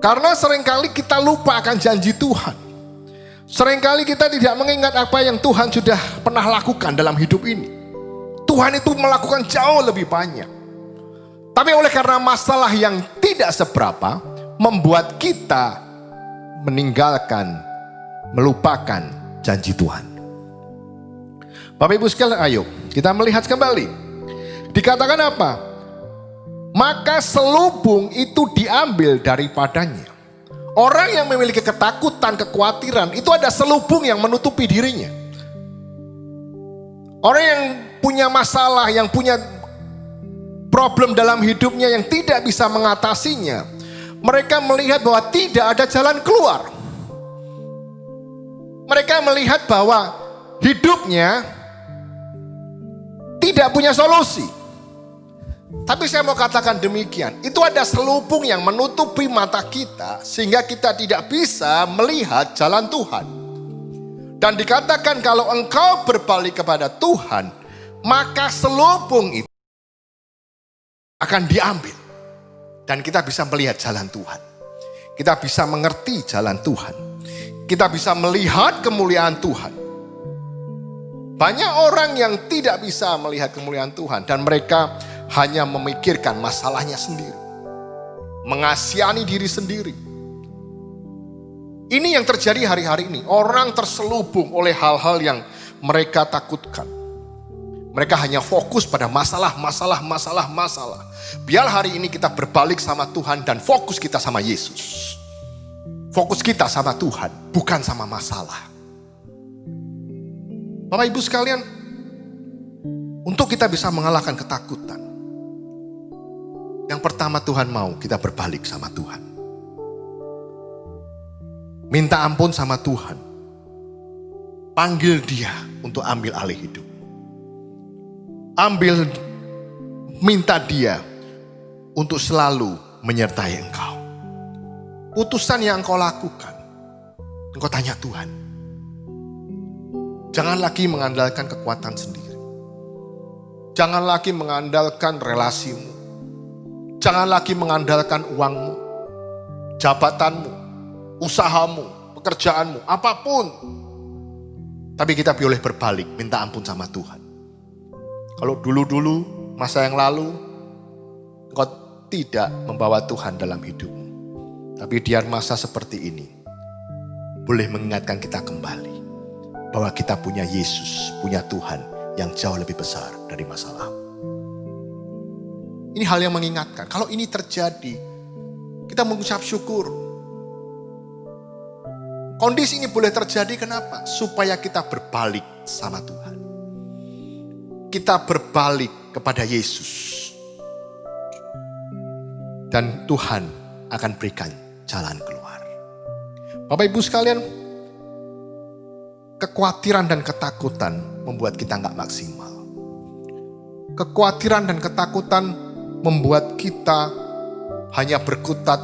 S1: Karena seringkali kita lupa akan janji Tuhan. Seringkali kita tidak mengingat apa yang Tuhan sudah pernah lakukan dalam hidup ini. Tuhan itu melakukan jauh lebih banyak. Tapi oleh karena masalah yang tidak seberapa, membuat kita meninggalkan, melupakan janji Tuhan. Bapak Ibu sekalian, ayo kita melihat kembali. Dikatakan apa? Maka selubung itu diambil daripadanya. Orang yang memiliki ketakutan, kekhawatiran, itu ada selubung yang menutupi dirinya. Orang yang punya masalah, yang punya problem dalam hidupnya yang tidak bisa mengatasinya, mereka melihat bahwa tidak ada jalan keluar. Mereka melihat bahwa hidupnya tidak punya solusi. Tapi saya mau katakan demikian, itu ada selubung yang menutupi mata kita sehingga kita tidak bisa melihat jalan Tuhan. Dan dikatakan kalau engkau berbalik kepada Tuhan, maka selubung itu akan diambil. Dan kita bisa melihat jalan Tuhan. Kita bisa mengerti jalan Tuhan. Kita bisa melihat kemuliaan Tuhan. Banyak orang yang tidak bisa melihat kemuliaan Tuhan dan mereka hanya memikirkan masalahnya sendiri. Mengasihani diri sendiri. Ini yang terjadi hari-hari ini. Orang terselubung oleh hal-hal yang mereka takutkan. Mereka hanya fokus pada masalah. Biar hari ini kita berbalik sama Tuhan dan fokus kita sama Yesus. Fokus kita sama Tuhan, bukan sama masalah. Bapak Ibu sekalian, untuk kita bisa mengalahkan ketakutan, yang pertama Tuhan mau kita berbalik sama Tuhan. Minta ampun sama Tuhan. Panggil Dia untuk ambil alih hidup. Minta Dia untuk selalu menyertai engkau. Putusan yang engkau lakukan, engkau tanya Tuhan. Jangan lagi mengandalkan kekuatan sendiri. Jangan lagi mengandalkan relasimu. Jangan lagi mengandalkan uangmu, jabatanmu, usahamu, pekerjaanmu, apapun. Tapi kita boleh berbalik, minta ampun sama Tuhan. Kalau dulu-dulu, masa yang lalu, engkau tidak membawa Tuhan dalam hidupmu. Tapi biar masa seperti ini boleh mengingatkan kita kembali bahwa kita punya Yesus, punya Tuhan yang jauh lebih besar dari masalah. Ini hal yang mengingatkan. Kalau ini terjadi, kita mengucap syukur. Kondisi ini boleh terjadi kenapa? Supaya kita berbalik sama Tuhan. Kita berbalik kepada Yesus. Dan Tuhan akan berikan jalan keluar. Bapak Ibu sekalian, kekhawatiran dan ketakutan membuat kita nggak maksimal. Kekhawatiran dan ketakutan membuat kita hanya berkutat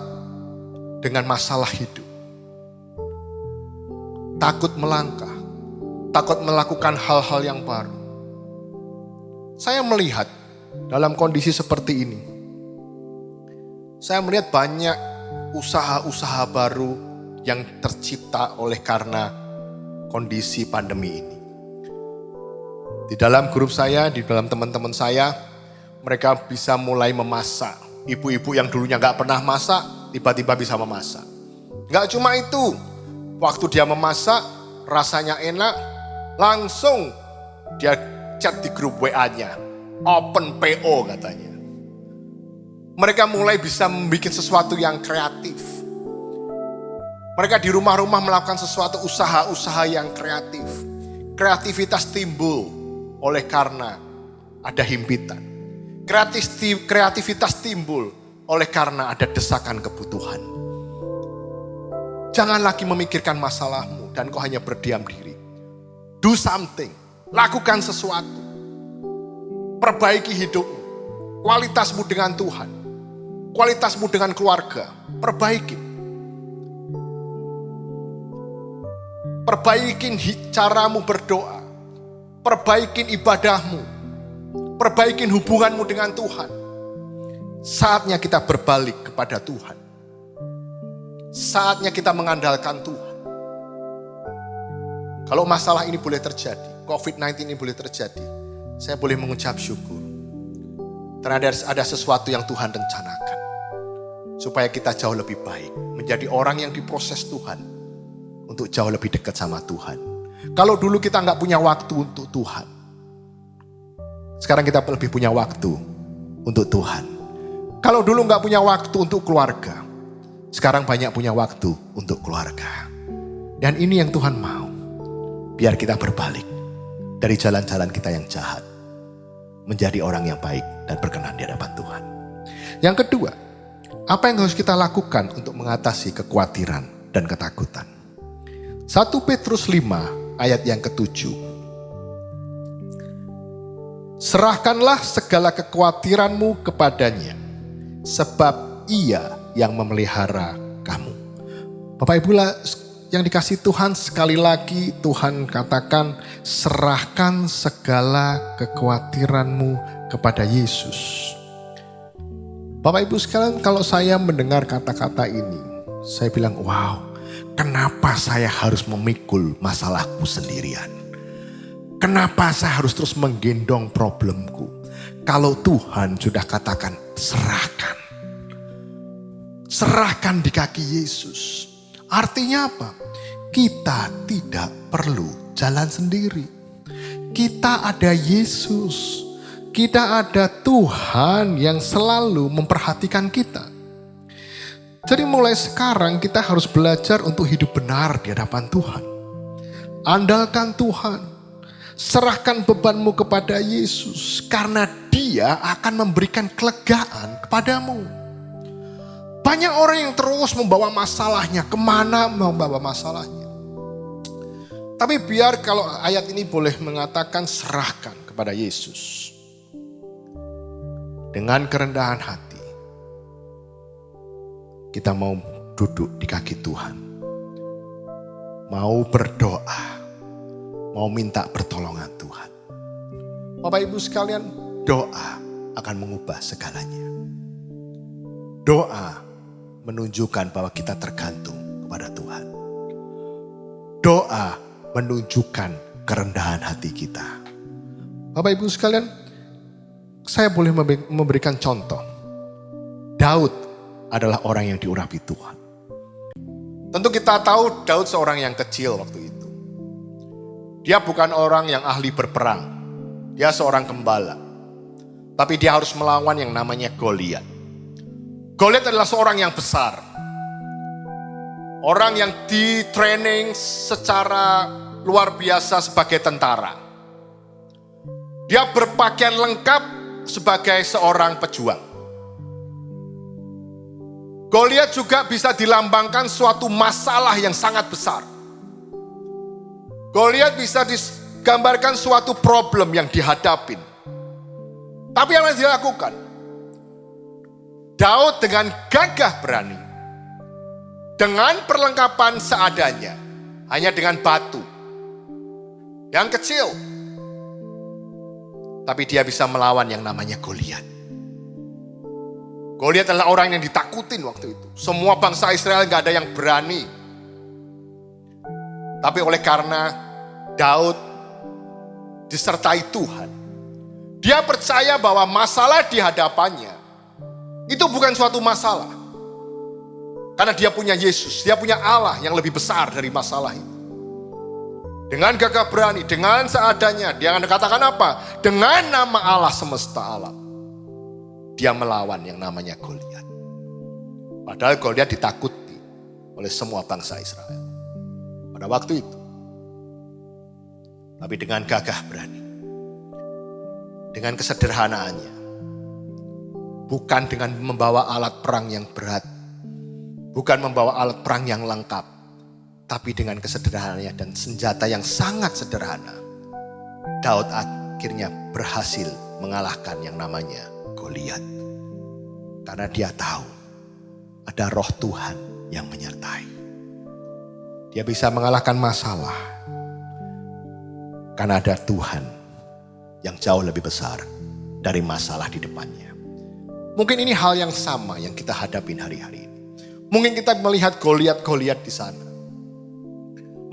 S1: dengan masalah hidup. Takut melangkah, takut melakukan hal-hal yang baru. Saya melihat dalam kondisi seperti ini, saya melihat banyak usaha-usaha baru yang tercipta oleh karena kondisi pandemi ini. Di dalam grup saya, di dalam teman-teman saya, mereka bisa mulai memasak. Ibu-ibu yang dulunya gak pernah masak, tiba-tiba bisa memasak. Gak cuma itu, waktu dia memasak, rasanya enak, langsung dia chat di grup WA-nya, open PO katanya. Mereka mulai bisa membuat sesuatu yang kreatif. Mereka di rumah-rumah melakukan sesuatu usaha-usaha yang kreatif. Kreativitas timbul oleh karena ada himpitan. Kreativitas timbul oleh karena ada desakan kebutuhan. Jangan lagi memikirkan masalahmu dan kau hanya berdiam diri. Do something, lakukan sesuatu. Perbaiki hidupmu, kualitasmu dengan Tuhan. Kualitasmu dengan keluarga, perbaiki. Perbaikin caramu berdoa. Perbaikin ibadahmu. Perbaikin hubunganmu dengan Tuhan. Saatnya kita berbalik kepada Tuhan. Saatnya kita mengandalkan Tuhan. Kalau masalah ini boleh terjadi, COVID-19 ini boleh terjadi, saya boleh mengucap syukur. Karena ada sesuatu yang Tuhan rencanakan. Supaya kita jauh lebih baik. Menjadi orang yang diproses Tuhan. Untuk jauh lebih dekat sama Tuhan. Kalau dulu kita gak punya waktu untuk Tuhan. Sekarang kita lebih punya waktu untuk Tuhan. Kalau dulu gak punya waktu untuk keluarga. Sekarang banyak punya waktu untuk keluarga. Dan ini yang Tuhan mau. Biar kita berbalik. Dari jalan-jalan kita yang jahat. Menjadi orang yang baik dan berkenan di hadapan Tuhan. Yang kedua, apa yang harus kita lakukan untuk mengatasi kekhawatiran dan ketakutan? 1 Petrus 5 ayat yang ke-7. 1 Serahkanlah segala kekhawatiranmu kepadanya, sebab Ia yang memelihara kamu. Bapak Ibu yang dikasihi Tuhan, sekali lagi Tuhan katakan, serahkan segala kekhawatiranmu kepada Yesus. Bapak Ibu sekalian, kalau saya mendengar kata-kata ini, saya bilang, wow, kenapa saya harus memikul masalahku sendirian? Kenapa saya harus terus menggendong problemku? Kalau Tuhan sudah katakan, serahkan. Serahkan di kaki Yesus. Artinya apa? Kita tidak perlu jalan sendiri. Kita ada Yesus. Kita ada Tuhan yang selalu memperhatikan kita. Jadi mulai sekarang kita harus belajar untuk hidup benar di hadapan Tuhan. Andalkan Tuhan. Serahkan bebanmu kepada Yesus. Karena Dia akan memberikan kelegaan kepadamu. Banyak orang yang terus membawa masalahnya. Kemana membawa masalahnya? Tapi biar kalau ayat ini boleh mengatakan serahkan kepada Yesus. Dengan kerendahan hati, kita mau duduk di kaki Tuhan. Mau berdoa, mau minta pertolongan Tuhan. Bapak Ibu sekalian, doa akan mengubah segalanya. Doa menunjukkan bahwa kita tergantung kepada Tuhan. Doa menunjukkan kerendahan hati kita. Bapak Ibu sekalian, saya boleh memberikan contoh. Daud adalah orang yang diurapi Tuhan. Tentu kita tahu Daud seorang yang kecil waktu itu. Dia bukan orang yang ahli berperang. Dia seorang gembala. Tapi dia harus melawan yang namanya Goliat. Goliat adalah seorang yang besar. Orang yang di-training secara luar biasa sebagai tentara. Dia berpakaian lengkap sebagai seorang pejuang. Goliat juga bisa dilambangkan suatu masalah yang sangat besar. Goliat bisa digambarkan suatu problem yang dihadapin. Tapi apa yang dia lakukan? Daud dengan gagah berani, dengan perlengkapan seadanya, hanya dengan batu yang kecil, tapi dia bisa melawan yang namanya Goliat. Goliat adalah orang yang ditakutin waktu itu. Semua bangsa Israel gak ada yang berani. Tapi oleh karena Daud disertai Tuhan, dia percaya bahwa masalah di hadapannya itu bukan suatu masalah. Karena dia punya Yesus, dia punya Allah yang lebih besar dari masalah itu. Dengan gagah berani, dengan seadanya, dia akan katakan apa? Dengan nama Allah semesta alam, dia melawan yang namanya Goliat. Padahal Goliat ditakuti oleh semua bangsa Israel pada waktu itu. Tapi dengan gagah berani, dengan kesederhanaannya, bukan dengan membawa alat perang yang berat, bukan membawa alat perang yang lengkap, tapi dengan kesederhanaannya dan senjata yang sangat sederhana, Daud akhirnya berhasil mengalahkan yang namanya Goliat. Karena dia tahu ada roh Tuhan yang menyertai. Dia bisa mengalahkan masalah karena ada Tuhan yang jauh lebih besar dari masalah di depannya. Mungkin ini hal yang sama yang kita hadapin hari-hari ini. Mungkin kita melihat Goliat-Goliat di sana.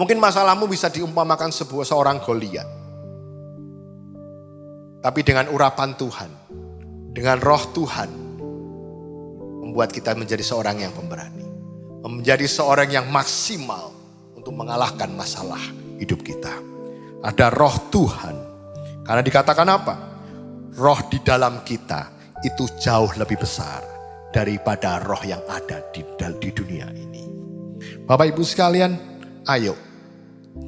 S1: Mungkin masalahmu bisa diumpamakan seorang Goliat. Tapi dengan urapan Tuhan, dengan roh Tuhan, membuat kita menjadi seorang yang pemberani. Menjadi seorang yang maksimal untuk mengalahkan masalah hidup kita. Ada roh Tuhan. Karena dikatakan apa? Roh di dalam kita itu jauh lebih besar daripada roh yang ada di dunia ini. Bapak Ibu sekalian, ayo,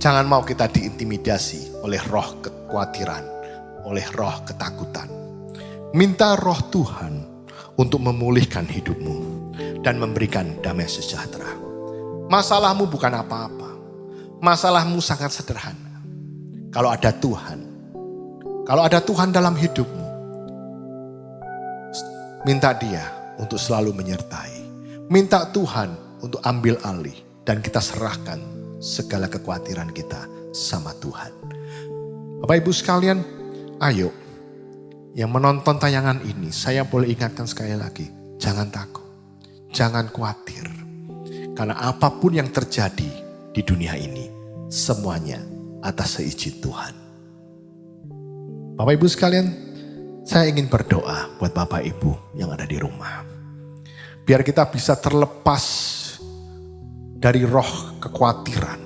S1: jangan mau kita diintimidasi oleh roh kekhawatiran, oleh roh ketakutan. Minta roh Tuhan untuk memulihkan hidupmu dan memberikan damai sejahtera. Masalahmu bukan apa-apa. Masalahmu sangat sederhana. Kalau ada Tuhan, Kalau ada Tuhan dalam hidupmu, minta Dia untuk selalu menyertai. Minta Tuhan untuk ambil alih dan kita serahkan segala kekhawatiran kita sama Tuhan. Bapak Ibu sekalian, ayo yang menonton tayangan ini, saya boleh ingatkan sekali lagi, jangan takut, jangan khawatir. Karena apapun yang terjadi di dunia ini, semuanya atas seizin Tuhan. Bapak Ibu sekalian, saya ingin berdoa buat Bapak Ibu yang ada di rumah. Biar kita bisa terlepas dari roh kekhawatiran.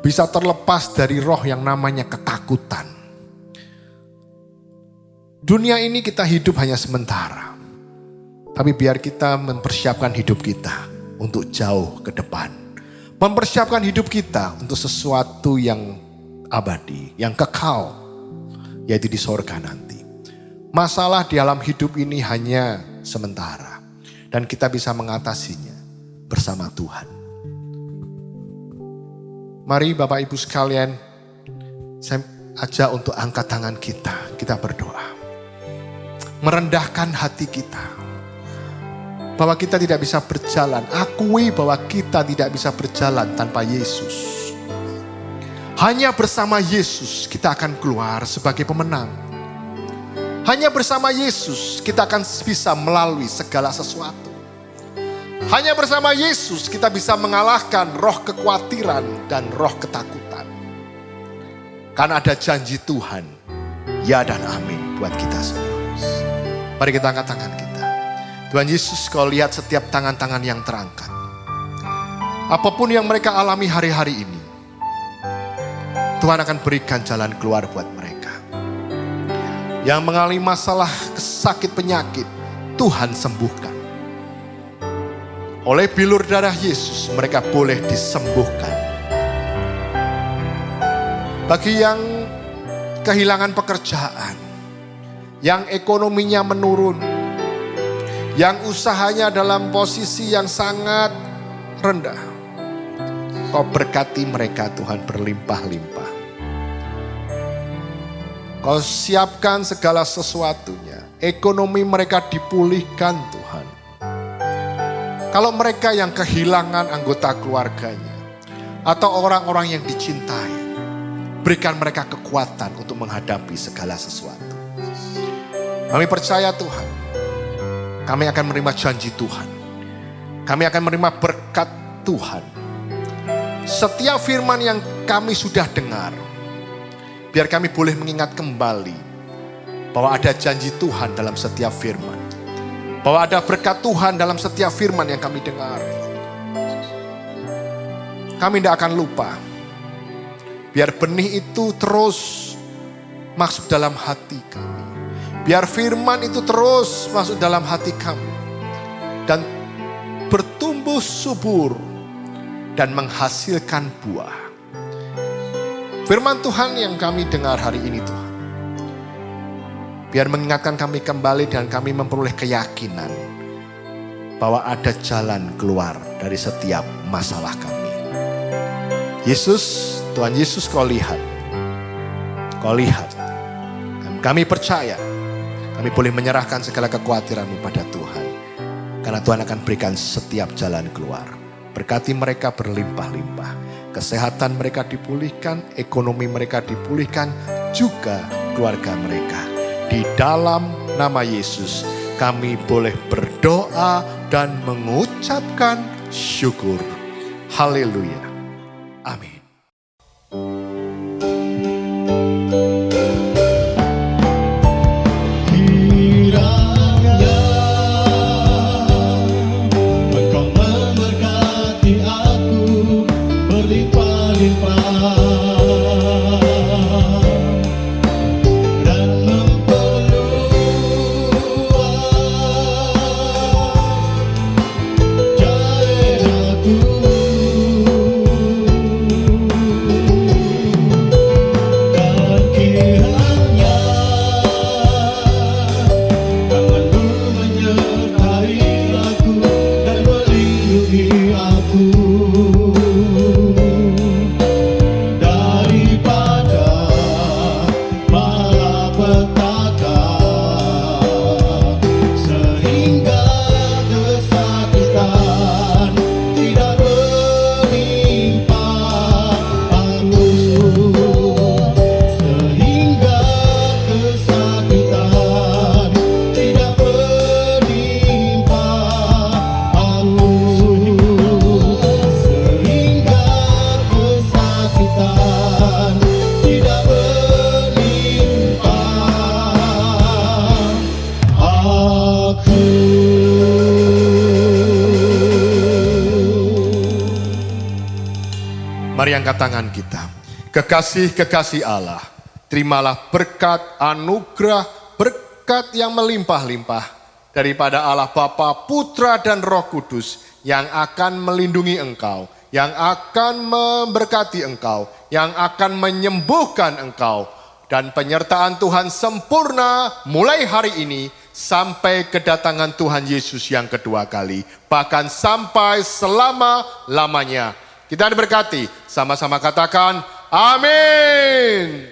S1: Bisa terlepas dari roh yang namanya ketakutan. Dunia ini kita hidup hanya sementara. Tapi biar kita mempersiapkan hidup kita untuk jauh ke depan. Mempersiapkan hidup kita untuk sesuatu yang abadi, yang kekal, yaitu di sorga nanti. Masalah di alam hidup ini hanya sementara. Dan kita bisa mengatasinya bersama Tuhan. Mari Bapak Ibu sekalian, saya ajak untuk angkat tangan kita berdoa. Merendahkan hati kita. Bahwa kita tidak bisa berjalan, akui bahwa kita tidak bisa berjalan tanpa Yesus. Hanya bersama Yesus kita akan keluar sebagai pemenang. Hanya bersama Yesus kita akan bisa melalui segala sesuatu. Hanya bersama Yesus kita bisa mengalahkan roh kekhawatiran dan roh ketakutan. Karena ada janji Tuhan, ya dan amin buat kita semua. Mari kita angkat tangan kita. Tuhan Yesus, kau lihat setiap tangan-tangan yang terangkat. Apapun yang mereka alami hari-hari ini, Tuhan akan berikan jalan keluar buat mereka. Yang mengalami masalah sakit penyakit, Tuhan sembuhkan. Oleh bilur darah Yesus, mereka boleh disembuhkan. Bagi yang kehilangan pekerjaan, yang ekonominya menurun, yang usahanya dalam posisi yang sangat rendah, kau berkati mereka Tuhan berlimpah-limpah. Kau siapkan segala sesuatunya. Ekonomi mereka dipulihkan Tuhan. Kalau mereka yang kehilangan anggota keluarganya. Atau orang-orang yang dicintai. Berikan mereka kekuatan untuk menghadapi segala sesuatu. Kami percaya Tuhan. Kami akan menerima janji Tuhan. Kami akan menerima berkat Tuhan. Setiap firman yang kami sudah dengar. Biar kami boleh mengingat kembali bahwa ada janji Tuhan dalam setiap firman. Bahwa ada berkat Tuhan dalam setiap firman yang kami dengar. Kami tidak akan lupa. Biar benih itu terus masuk dalam hati kami. Biar firman itu terus masuk dalam hati kami. Dan bertumbuh subur dan menghasilkan buah. Firman Tuhan yang kami dengar hari ini Tuhan. Biar mengingatkan kami kembali dan kami memperoleh keyakinan. Bahwa ada jalan keluar dari setiap masalah kami. Yesus, Tuhan Yesus kau lihat. Kau lihat. Kami percaya. Kami boleh menyerahkan segala kekhawatiranmu pada Tuhan. Karena Tuhan akan berikan setiap jalan keluar. Berkati mereka berlimpah-limpah. Kesehatan mereka dipulihkan, ekonomi mereka dipulihkan, juga keluarga mereka. Di dalam nama Yesus, kami boleh berdoa dan mengucapkan syukur. Haleluya. Amin. Mari angkat tangan kita. Kekasih-kekasih Allah, terimalah berkat, anugerah, berkat yang melimpah-limpah daripada Allah Bapa, Putra, dan Roh Kudus yang akan melindungi engkau, yang akan memberkati engkau, yang akan menyembuhkan engkau. Dan penyertaan Tuhan sempurna mulai hari ini sampai kedatangan Tuhan Yesus yang kedua kali. Bahkan sampai selama-lamanya. Kita diberkati, sama-sama katakan amin.